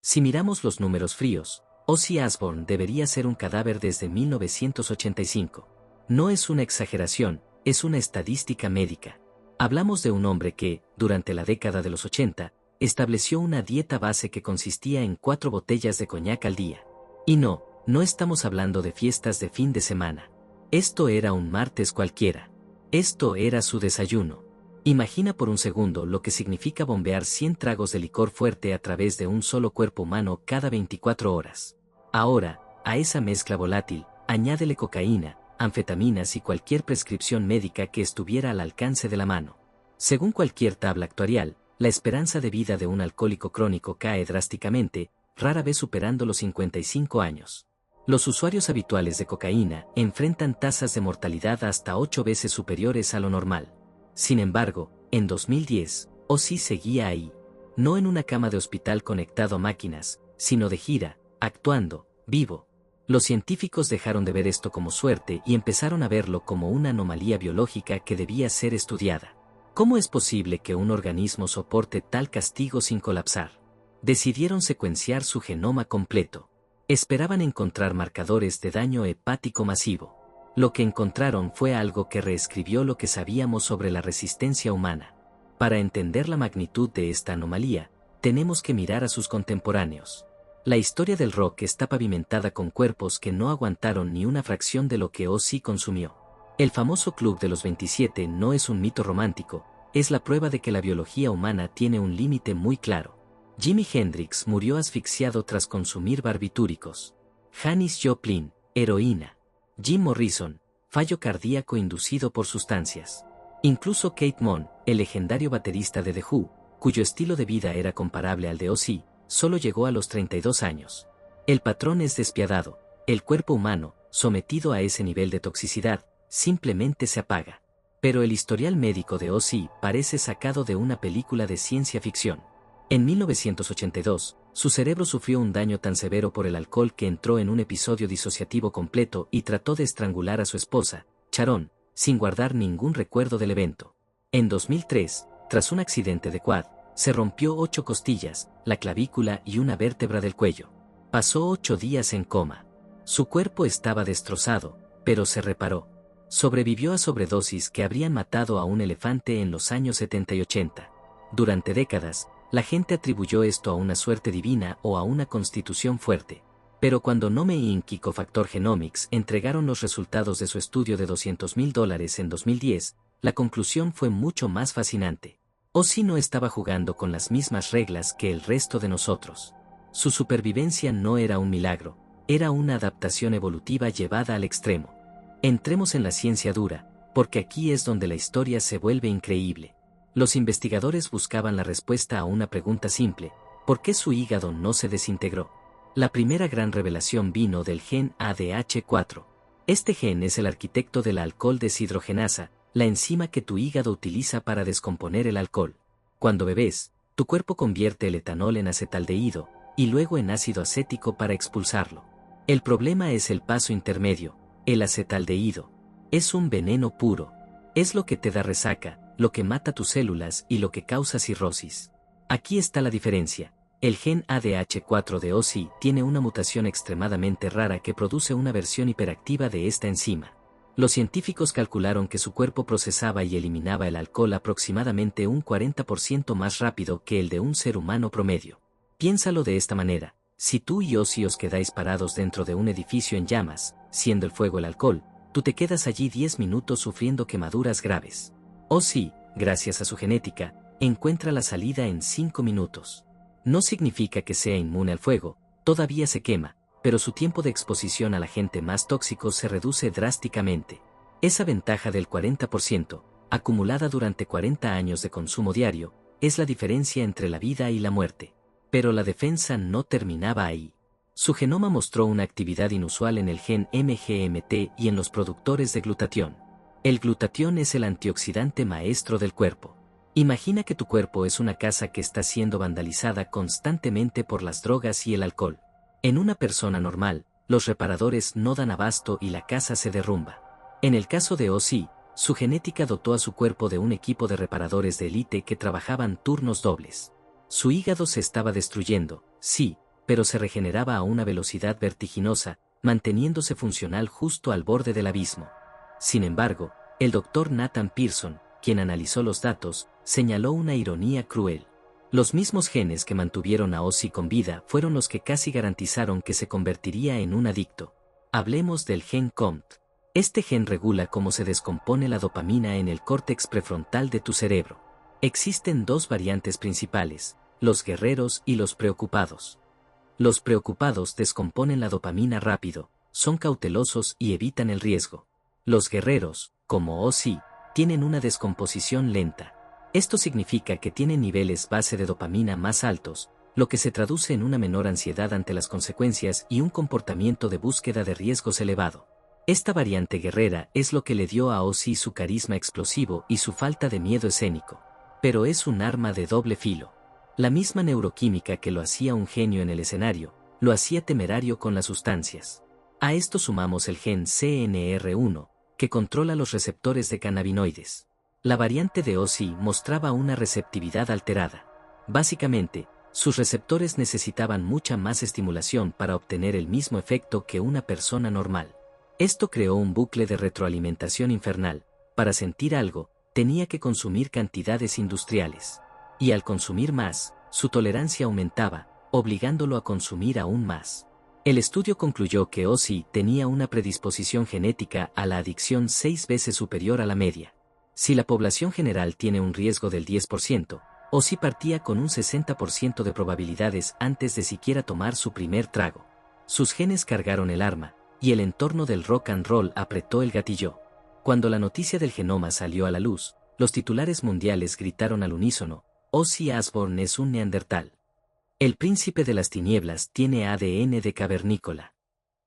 Si miramos los números fríos, Ozzy Osbourne debería ser un cadáver desde 1985. No es una exageración, es una estadística médica. Hablamos de un hombre que, durante la década de los 80, estableció una dieta base que consistía en 4 botellas de coñac al día. Y no estamos hablando de fiestas de fin de semana. Esto era un martes cualquiera. Esto era su desayuno. Imagina por un segundo lo que significa bombear 100 tragos de licor fuerte a través de un solo cuerpo humano cada 24 horas. Ahora, a esa mezcla volátil, añádele cocaína, anfetaminas y cualquier prescripción médica que estuviera al alcance de la mano. Según cualquier tabla actuarial, la esperanza de vida de un alcohólico crónico cae drásticamente, rara vez superando los 55 años. Los usuarios habituales de cocaína enfrentan tasas de mortalidad hasta 8 veces superiores a lo normal. Sin embargo, en 2010, Ozzy seguía ahí. No en una cama de hospital conectado a máquinas, sino de gira, actuando, vivo. Los científicos dejaron de ver esto como suerte y empezaron a verlo como una anomalía biológica que debía ser estudiada. ¿Cómo es posible que un organismo soporte tal castigo sin colapsar? Decidieron secuenciar su genoma completo. Esperaban encontrar marcadores de daño hepático masivo. Lo que encontraron fue algo que reescribió lo que sabíamos sobre la resistencia humana. Para entender la magnitud de esta anomalía, tenemos que mirar a sus contemporáneos. La historia del rock está pavimentada con cuerpos que no aguantaron ni una fracción de lo que Ozzy consumió. El famoso Club de los 27 no es un mito romántico, es la prueba de que la biología humana tiene un límite muy claro. Jimi Hendrix murió asfixiado tras consumir barbitúricos. Janis Joplin, heroína. Jim Morrison, fallo cardíaco inducido por sustancias. Incluso Kate Moon, el legendario baterista de The Who, cuyo estilo de vida era comparable al de Ozzy, solo llegó a los 32 años. El patrón es despiadado, el cuerpo humano, sometido a ese nivel de toxicidad, simplemente se apaga. Pero el historial médico de Ozzy parece sacado de una película de ciencia ficción. En 1982, su cerebro sufrió un daño tan severo por el alcohol que entró en un episodio disociativo completo y trató de estrangular a su esposa, Sharon, sin guardar ningún recuerdo del evento. En 2003, tras un accidente de quad, se rompió 8 costillas, la clavícula y una vértebra del cuello. Pasó 8 días en coma. Su cuerpo estaba destrozado, pero se reparó. Sobrevivió a sobredosis que habrían matado a un elefante en los años 70 y 80. Durante décadas, la gente atribuyó esto a una suerte divina o a una constitución fuerte. Pero cuando Nome Inc. y Cofactor Genomics entregaron los resultados de su estudio de $200,000 en 2010, la conclusión fue mucho más fascinante. Ozzy no estaba jugando con las mismas reglas que el resto de nosotros. Su supervivencia no era un milagro, era una adaptación evolutiva llevada al extremo. Entremos en la ciencia dura, porque aquí es donde la historia se vuelve increíble. Los investigadores buscaban la respuesta a una pregunta simple: ¿por qué su hígado no se desintegró? La primera gran revelación vino del gen ADH4. Este gen es el arquitecto de la alcohol deshidrogenasa, la enzima que tu hígado utiliza para descomponer el alcohol. Cuando bebes, tu cuerpo convierte el etanol en acetaldehído, y luego en ácido acético para expulsarlo. El problema es el paso intermedio, el acetaldehído. Es un veneno puro. Es lo que te da resaca, lo que mata tus células y lo que causa cirrosis. Aquí está la diferencia. El gen ADH4 de Ozzy tiene una mutación extremadamente rara que produce una versión hiperactiva de esta enzima. Los científicos calcularon que su cuerpo procesaba y eliminaba el alcohol aproximadamente un 40% más rápido que el de un ser humano promedio. Piénsalo de esta manera: si tú y Ozzy os quedáis parados dentro de un edificio en llamas, siendo el fuego el alcohol, tú te quedas allí 10 minutos sufriendo quemaduras graves. Ozzy, gracias a su genética, encuentra la salida en 5 minutos. No significa que sea inmune al fuego, todavía se quema, pero su tiempo de exposición al agente más tóxico se reduce drásticamente. Esa ventaja del 40%, acumulada durante 40 años de consumo diario, es la diferencia entre la vida y la muerte. Pero la defensa no terminaba ahí. Su genoma mostró una actividad inusual en el gen MGMT y en los productores de glutatión. El glutatión es el antioxidante maestro del cuerpo. Imagina que tu cuerpo es una casa que está siendo vandalizada constantemente por las drogas y el alcohol. En una persona normal, los reparadores no dan abasto y la casa se derrumba. En el caso de Ozzy, su genética dotó a su cuerpo de un equipo de reparadores de élite que trabajaban turnos dobles. Su hígado se estaba destruyendo, sí, pero se regeneraba a una velocidad vertiginosa, manteniéndose funcional justo al borde del abismo. Sin embargo, el doctor Nathan Pearson, quien analizó los datos, señaló una ironía cruel. Los mismos genes que mantuvieron a Ozzy con vida fueron los que casi garantizaron que se convertiría en un adicto. Hablemos del gen COMT. Este gen regula cómo se descompone la dopamina en el córtex prefrontal de tu cerebro. Existen dos variantes principales, los guerreros y los preocupados. Los preocupados descomponen la dopamina rápido, son cautelosos y evitan el riesgo. Los guerreros, como Ozzy, tienen una descomposición lenta. Esto significa que tienen niveles base de dopamina más altos, lo que se traduce en una menor ansiedad ante las consecuencias y un comportamiento de búsqueda de riesgos elevado. Esta variante guerrera es lo que le dio a Ozzy su carisma explosivo y su falta de miedo escénico. Pero es un arma de doble filo. La misma neuroquímica que lo hacía un genio en el escenario, lo hacía temerario con las sustancias. A esto sumamos el gen CNR1, que controla los receptores de cannabinoides. La variante de Ozzy mostraba una receptividad alterada. Básicamente, sus receptores necesitaban mucha más estimulación para obtener el mismo efecto que una persona normal. Esto creó un bucle de retroalimentación infernal. Para sentir algo, tenía que consumir cantidades industriales. Y al consumir más, su tolerancia aumentaba, obligándolo a consumir aún más. El estudio concluyó que Ozzy tenía una predisposición genética a la adicción 6 veces superior a la media. Si la población general tiene un riesgo del 10%, Ozzy partía con un 60% de probabilidades antes de siquiera tomar su primer trago. Sus genes cargaron el arma, y el entorno del rock and roll apretó el gatillo. Cuando la noticia del genoma salió a la luz, los titulares mundiales gritaron al unísono: Ozzy Osbourne es un neandertal. El príncipe de las tinieblas tiene ADN de cavernícola.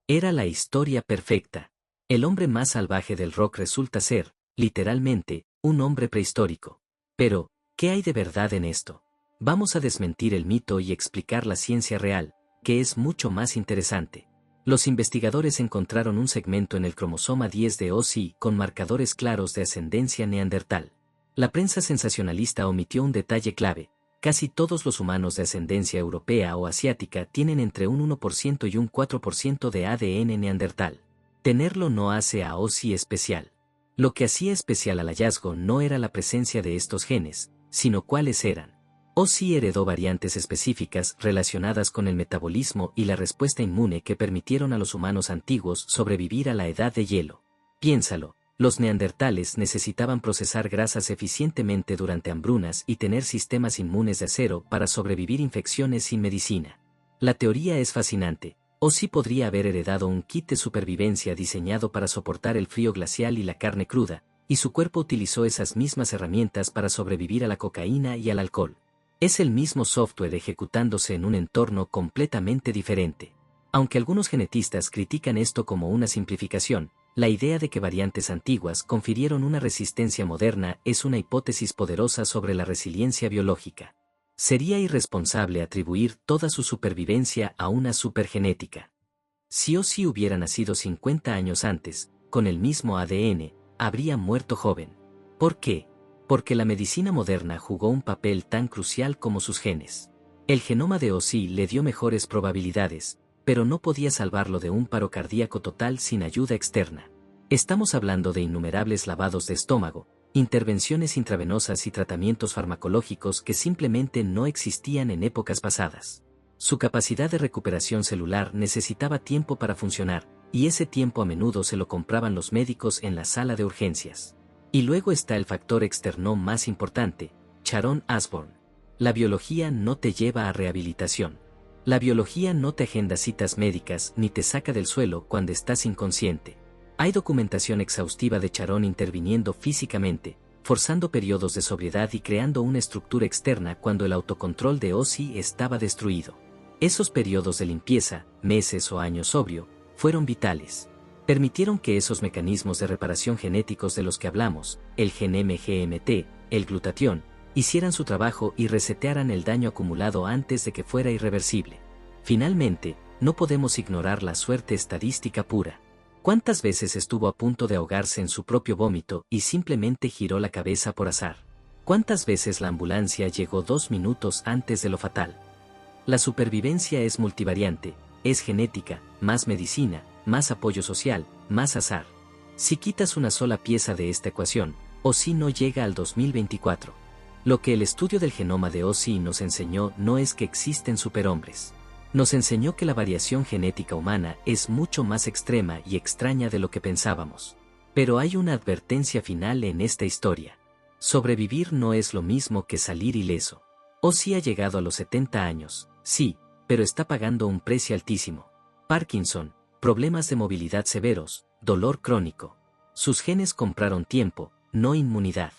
Era la historia perfecta. El hombre más salvaje del rock resulta ser, literalmente, un hombre prehistórico. Pero, ¿qué hay de verdad en esto? Vamos a desmentir el mito y explicar la ciencia real, que es mucho más interesante. Los investigadores encontraron un segmento en el cromosoma 10 de Ozzy con marcadores claros de ascendencia neandertal. La prensa sensacionalista omitió un detalle clave: casi todos los humanos de ascendencia europea o asiática tienen entre un 1% y un 4% de ADN neandertal. Tenerlo no hace a Ozzy especial. Lo que hacía especial al hallazgo no era la presencia de estos genes, sino cuáles eran. Ozzy heredó variantes específicas relacionadas con el metabolismo y la respuesta inmune que permitieron a los humanos antiguos sobrevivir a la edad de hielo. Piénsalo, los neandertales necesitaban procesar grasas eficientemente durante hambrunas y tener sistemas inmunes de acero para sobrevivir infecciones sin medicina. La teoría es fascinante. Ozzy podría haber heredado un kit de supervivencia diseñado para soportar el frío glacial y la carne cruda, y su cuerpo utilizó esas mismas herramientas para sobrevivir a la cocaína y al alcohol. Es el mismo software ejecutándose en un entorno completamente diferente. Aunque algunos genetistas critican esto como una simplificación, la idea de que variantes antiguas confirieron una resistencia moderna es una hipótesis poderosa sobre la resiliencia biológica. Sería irresponsable atribuir toda su supervivencia a una supergenética. Si Ozzy hubiera nacido 50 años antes, con el mismo ADN, habría muerto joven. ¿Por qué? Porque la medicina moderna jugó un papel tan crucial como sus genes. El genoma de Ozzy le dio mejores probabilidades, pero no podía salvarlo de un paro cardíaco total sin ayuda externa. Estamos hablando de innumerables lavados de estómago, intervenciones intravenosas y tratamientos farmacológicos que simplemente no existían en épocas pasadas. Su capacidad de recuperación celular necesitaba tiempo para funcionar, y ese tiempo a menudo se lo compraban los médicos en la sala de urgencias. Y luego está el factor externo más importante: Sharon Osbourne. La biología no te lleva a rehabilitación. La biología no te agenda citas médicas ni te saca del suelo cuando estás inconsciente. Hay documentación exhaustiva de Sharon interviniendo físicamente, forzando periodos de sobriedad y creando una estructura externa cuando el autocontrol de Ozzy estaba destruido. Esos periodos de limpieza, meses o años sobrio, fueron vitales. Permitieron que esos mecanismos de reparación genéticos de los que hablamos, el gen MGMT, el glutatión, hicieran su trabajo y resetearan el daño acumulado antes de que fuera irreversible. Finalmente, no podemos ignorar la suerte estadística pura. ¿Cuántas veces estuvo a punto de ahogarse en su propio vómito y simplemente giró la cabeza por azar? ¿Cuántas veces la ambulancia llegó 2 minutos antes de lo fatal? La supervivencia es multivariante, es genética, más medicina, más apoyo social, más azar. Si quitas una sola pieza de esta ecuación, Ozzy no llega al 2024. Lo que el estudio del genoma de Ozzy nos enseñó no es que existen superhombres. Nos enseñó que la variación genética humana es mucho más extrema y extraña de lo que pensábamos. Pero hay una advertencia final en esta historia. Sobrevivir no es lo mismo que salir ileso. Ozzy ha llegado a los 70 años, sí, pero está pagando un precio altísimo. Parkinson, problemas de movilidad severos, dolor crónico. Sus genes compraron tiempo, no inmunidad.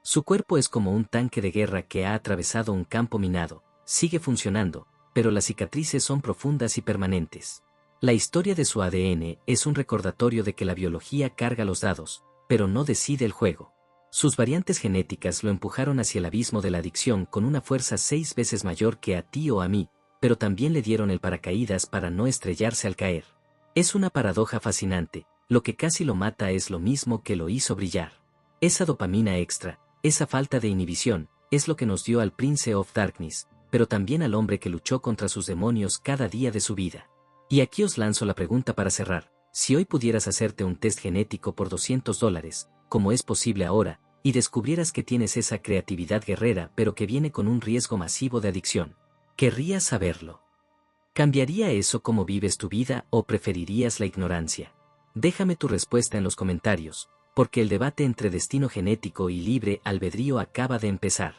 Su cuerpo es como un tanque de guerra que ha atravesado un campo minado, sigue funcionando, pero las cicatrices son profundas y permanentes. La historia de su ADN es un recordatorio de que la biología carga los dados, pero no decide el juego. Sus variantes genéticas lo empujaron hacia el abismo de la adicción con una fuerza 6 veces mayor que a ti o a mí, pero también le dieron el paracaídas para no estrellarse al caer. Es una paradoja fascinante, lo que casi lo mata es lo mismo que lo hizo brillar. Esa dopamina extra, esa falta de inhibición, es lo que nos dio al Prince of Darkness, pero también al hombre que luchó contra sus demonios cada día de su vida. Y aquí os lanzo la pregunta para cerrar: si hoy pudieras hacerte un test genético por $200, como es posible ahora, y descubrieras que tienes esa creatividad guerrera pero que viene con un riesgo masivo de adicción, ¿querrías saberlo? ¿Cambiaría eso cómo vives tu vida o preferirías la ignorancia? Déjame tu respuesta en los comentarios, porque el debate entre destino genético y libre albedrío acaba de empezar.